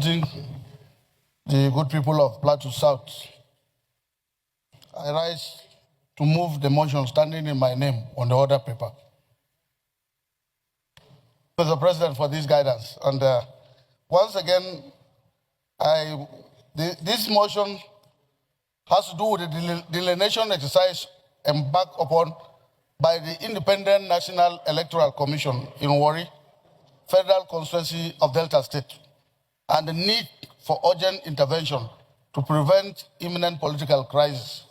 The good people of Plateau South, I rise to move the motion standing in my name on the order paper. Mr. President, for this guidance. And once again, this motion has to do with the delineation exercise embarked upon by the Independent National Electoral Commission in Warri, Federal Constituency of Delta State, and the need for urgent intervention to prevent imminent political crisis.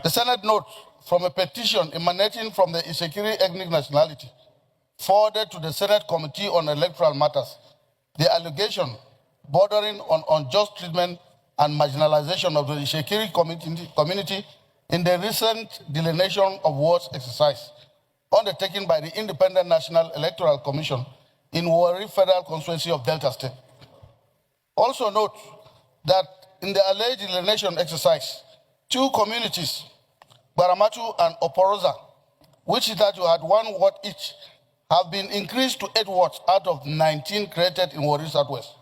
The Senate notes from a petition emanating from the Isekiri ethnic nationality forwarded to the Senate Committee on Electoral Matters, the allegation bordering on unjust treatment and marginalization of the Isekiri community in the recent delineation of wards exercise undertaken by the Independent National Electoral Commission in Warri Federal Constituency of Delta State. Also note that in the alleged delineation exercise, two communities, Baramatu and Oporoza, which hitherto had 1 ward each, have been increased to 8 wards out of 19 created in Warri Southwest.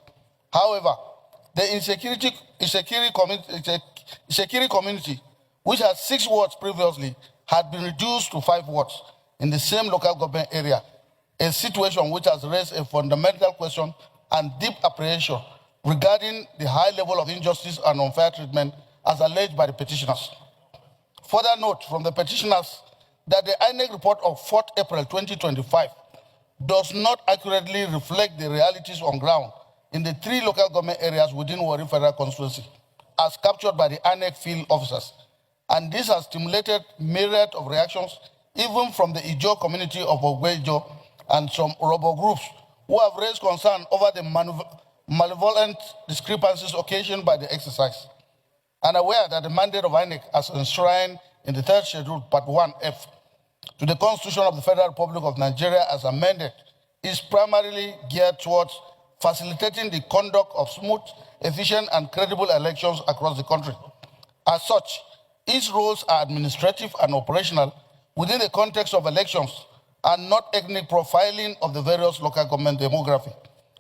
However, the Isekiri community, which had 6 wards previously, had been reduced to 5 wards in the same local government area, a situation which has raised a fundamental question and deep apprehension regarding the high level of injustice and unfair treatment as alleged by the petitioners. Further note from the petitioners that the INEC report of 4th April 2025 does not accurately reflect the realities on ground in the 3 local government areas within Warri Federal Constituency, as captured by the INEC field officers. And this has stimulated myriad of reactions, even from the Ijo community of Ogwejo and some Orobo groups who have raised concern over the malevolent discrepancies occasioned by the exercise, and aware that the mandate of INEC as enshrined in the 3rd schedule, part 1F, to the Constitution of the Federal Republic of Nigeria as amended, is primarily geared towards facilitating the conduct of smooth, efficient, and credible elections across the country. As such, its roles are administrative and operational within the context of elections and not ethnic profiling of the various local government demography,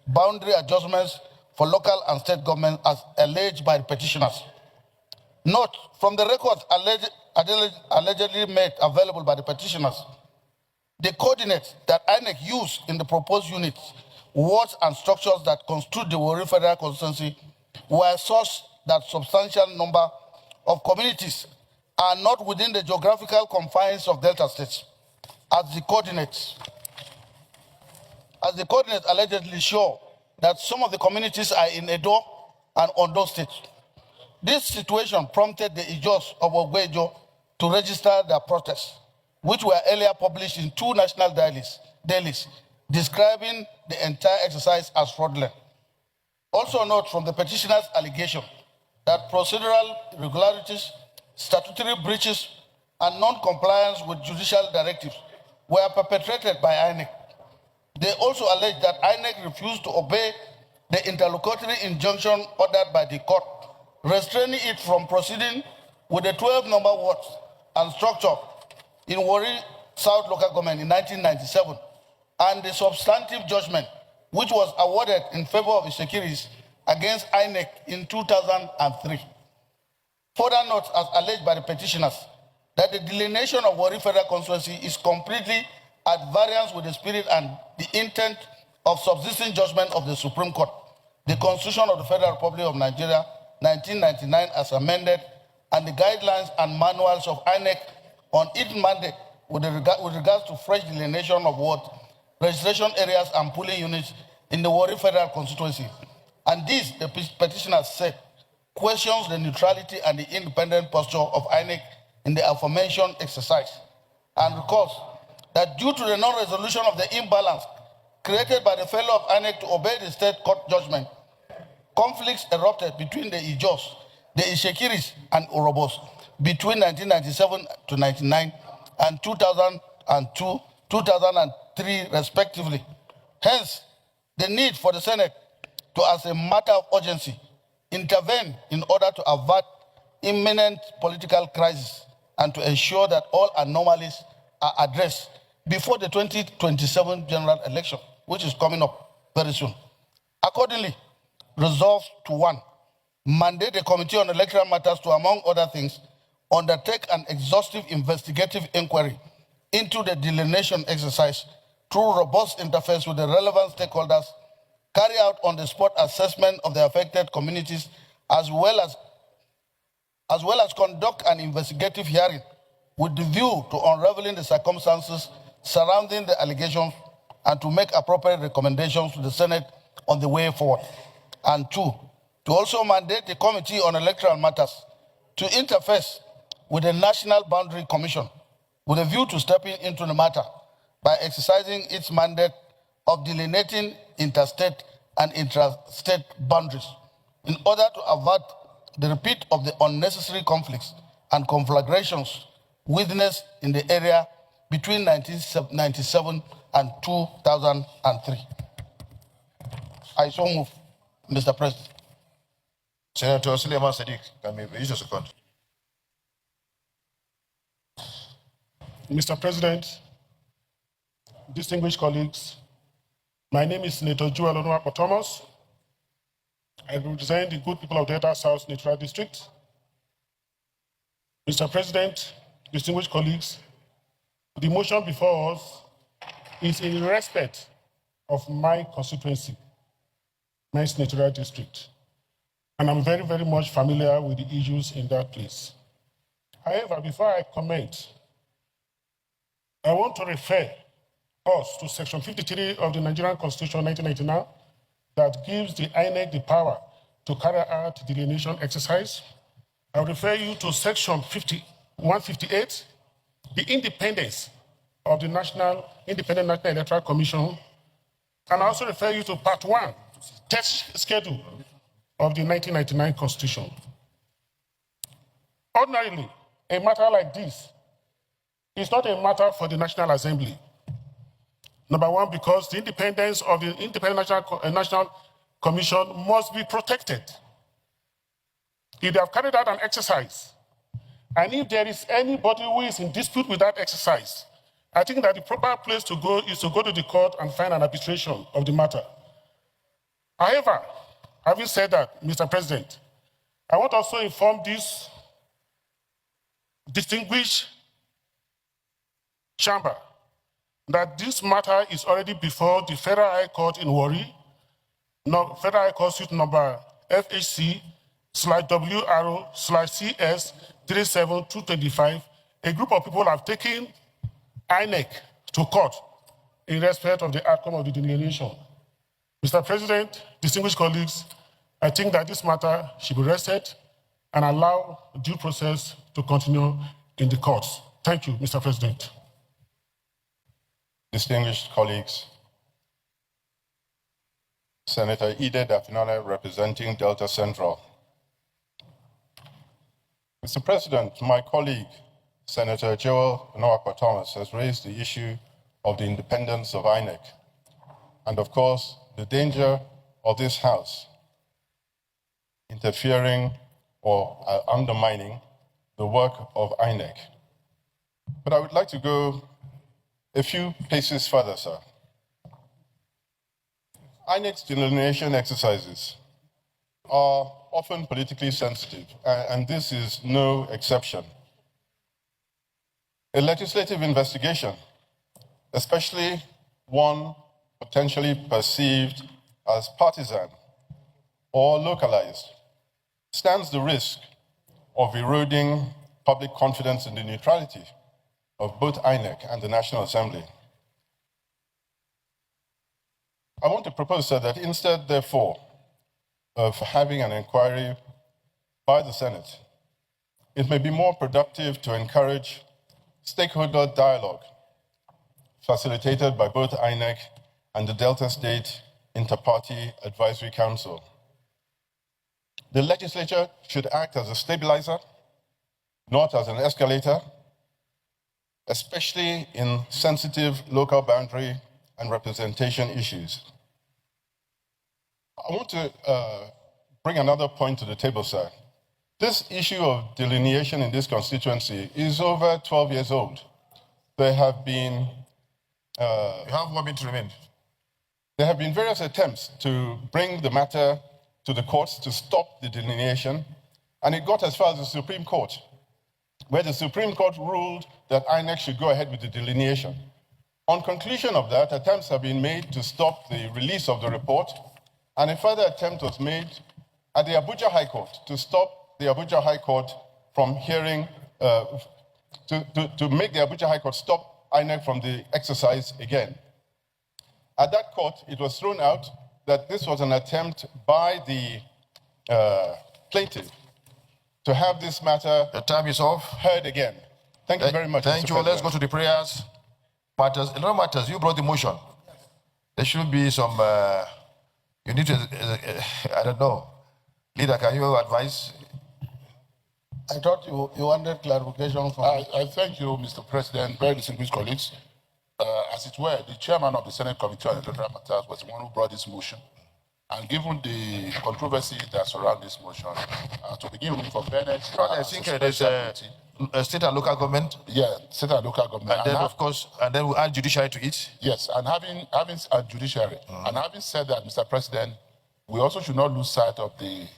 boundary adjustments for local and state government as alleged by the petitioners. Note, from the records allegedly made available by the petitioners, the coordinates that INEC used in the proposed units, wards and structures that constitute the Warri Federal Constituency were such that substantial number of communities are not within the geographical confines of Delta States, as the coordinates allegedly show that some of the communities are in Edo and Ondo states. This situation prompted the Ijos of Ogwejo to register their protests, which were earlier published in 2 national dailies describing the entire exercise as fraudulent. Also note from the petitioner's allegation that procedural irregularities, statutory breaches, and non-compliance with judicial directives were perpetrated by INEC. They also allege that INEC refused to obey the interlocutory injunction ordered by the court, restraining it from proceeding with the 12 number wards and structure in Warri South Local Government in 1997, and the substantive judgment which was awarded in favor of Isekiris against INEC in 2003. Further note, as alleged by the petitioners, that the delineation of Warri Federal Constituency is completely at variance with the spirit and the intent of subsisting judgment of the Supreme Court, the Constitution of the Federal Republic of Nigeria, 1999 as amended, and the guidelines and manuals of INEC on its mandate with regards to fresh delineation of ward, registration areas, and polling units in the Warri Federal Constituency. And this, the petitioners said, questions the neutrality and the independent posture of INEC in the aforementioned exercise, and recalls that due to the non-resolution of the imbalance created by the failure of INEC to obey the state court judgment, conflicts erupted between the Ijos, the Isekiris, and Orobos between 1997 to 99 and 2002, 2003, respectively. Hence, the need for the Senate to, as a matter of urgency, intervene in order to avert imminent political crisis and to ensure that all anomalies are addressed before the 2027 general election, which is coming up very soon. Accordingly, resolved to 1, mandate the Committee on Electoral Matters to, among other things, undertake an exhaustive investigative inquiry into the delineation exercise through robust interface with the relevant stakeholders, carry out on-the-spot assessment of the affected communities, as well as conduct an investigative hearing with the view to unraveling the circumstances surrounding the allegations and to make appropriate recommendations to the Senate on the way forward. And 2, to also mandate the Committee on Electoral Matters to interface with the National Boundary Commission with a view to stepping into the matter by exercising its mandate of delineating interstate and intrastate boundaries in order to avert the repeat of the unnecessary conflicts and conflagrations witnessed in the area between 1997 and 2003. I so move, Mr. President. Senator Suleiman Sadiq, can we use a second? Mr. President, distinguished colleagues, my name is Senator Joel Onuapo Thomas. I represent the good people of Delta South Natural District. Mr. President, distinguished colleagues, the motion before us is in respect of my constituency, my senatorial district, and I'm very, very much familiar with the issues in that place. However, before I comment, I want to refer us to Section 53 of the Nigerian Constitution 1999 that gives the INEC the power to carry out the delineation exercise. I refer you to Section 158, the independence of the Independent National Electoral Commission, and I also refer you to Part 1, test schedule of the 1999 Constitution. Ordinarily, a matter like this is not a matter for the National Assembly. Number one, because the independence of the Independent National Commission must be protected. If they have carried out an exercise, and if there is anybody who is in dispute with that exercise, I think that the proper place to go is to go to the court and find an arbitration of the matter. However, having said that, Mr. President, I want also to inform this distinguished chamber that this matter is already before the Federal High Court in Warri, Federal High Court suit number FHC/WRO/CS 37225. A group of people have taken INEC to court in respect of the outcome of the delineation. Mr. President, distinguished colleagues, I think that this matter should be rested and allow due process to continue in the courts. Thank you, Mr. President. Distinguished colleagues, Senator Ide Dafinale representing Delta Central. Mr. President, my colleague, Senator Joel Onuapo Thomas, has raised the issue of the independence of INEC and, of course, the danger of this House interfering or undermining the work of INEC. But I would like to go a few places further, sir. INEC's delineation exercises are often politically sensitive, and this is no exception. A legislative investigation, especially one potentially perceived as partisan or localized, stands the risk of eroding public confidence in the neutrality of both INEC and the National Assembly. I want to propose, sir, that instead, therefore, of having an inquiry by the Senate, it may be more productive to encourage stakeholder dialogue facilitated by both INEC and the Delta State Inter-Party Advisory Council. The legislature should act as a stabilizer, not as an escalator, especially in sensitive local boundary and representation issues. I want to bring another point to the table, sir. This issue of delineation in this constituency is over 12 years old. There have been... you have 1 minute to remain. There have been various attempts to bring the matter to the courts to stop the delineation, and it got as far as the Supreme Court, where the Supreme Court ruled that INEC should go ahead with the delineation. On conclusion of that, attempts have been made to stop the release of the report, and a further attempt was made at the Abuja High Court to stop the Abuja High Court from hearing, to make the Abuja High Court stop INEC from the exercise again. At that court, it was thrown out that this was an attempt by the plaintiff to have this matter The time is off. heard again. Thank you very much. Thank Mr. you. Let's President. go to the prayers. Matters. It don't matters. You brought the motion. There should be some. You need to. I don't know. Leader, can you advise? I thought you wanted clarification from I thank you, Mr. President, very distinguished colleagues. As it were, the chairman of the Senate Committee on Electoral Matters was the one who brought this motion. And given the controversy that surrounds this motion, to begin with, for fairness, I think there's a state and local government, yeah, state and local government. and then of course, and then we add judiciary to it. Yes, and having a judiciary, and having said that, Mr. President, we also should not lose sight of the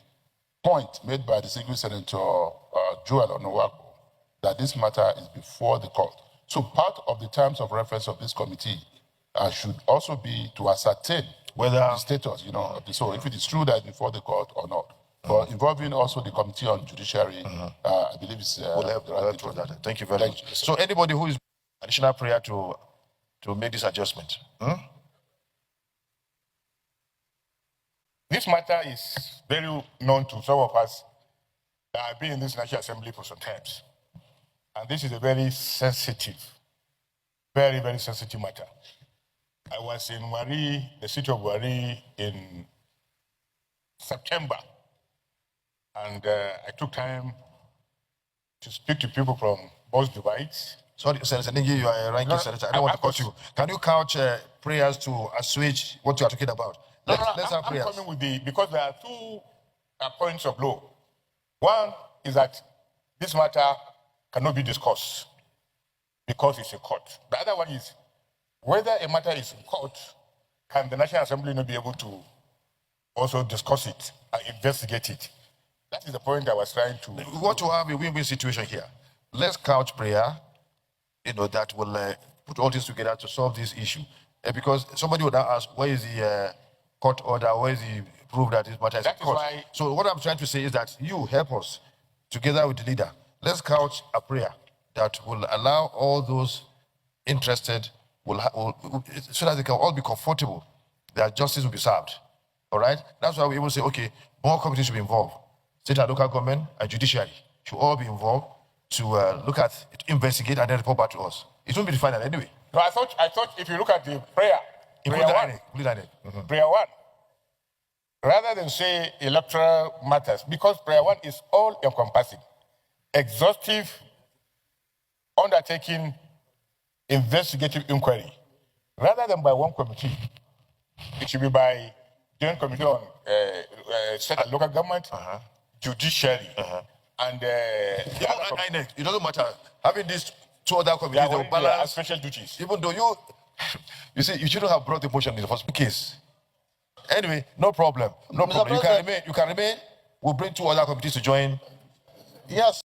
point made by the distinguished Senator Joel Onowapo that this matter is before the court. So part of the terms of reference of this committee should also be to ascertain Whether the status, so if it is true that it's before the court or not. But involving also the Committee on Judiciary, I believe it's we'll help the right with thing. that. Thank you very much. you. So anybody who is additional prayer to make this adjustment. This matter is very known to some of us that have been in this National Assembly for some times. And this is a very sensitive, very, very sensitive matter. I was in Wari, the city of Wari, in September. And I took time to speak to people from both divides. Sorry, Senator Ningi, you are a ranking senator. I don't want to cut you. Can you couch prayers to assuage what you are talking about? Let's have prayers. I'm coming with because there are two points of law. One is that this matter cannot be discussed because it's a court. The other one is whether a matter is in court, can the National Assembly not be able to also discuss it and investigate it? That is the point I was trying to... We want to have a win-win situation here. Let's couch prayer, that will put all this together to solve this issue. Because somebody would now ask, where is the court order? Where is the proof that this matter is in court? So what I'm trying to say is that you help us, together with the leader, let's couch a prayer that will allow all those interested, so that they can all be comfortable, that justice will be served. All right? That's why we will say, okay, more committees should be involved. State and local government and judiciary should all be involved to look at, to investigate and then report back to us. It won't be the final anyway. No, I thought if you look at the prayer one, rather than say electoral matters, because prayer one is all encompassing, exhaustive, undertaking, investigative inquiry. Rather than by one committee, it should be by joint committee on state and local government, judiciary, and INEC. It doesn't matter. Having these two other committees, they will balance special duties. Even though you see, you shouldn't have brought the motion in the first case. Anyway, no problem. No problem. You can remain. We'll bring two other committees to join. yes.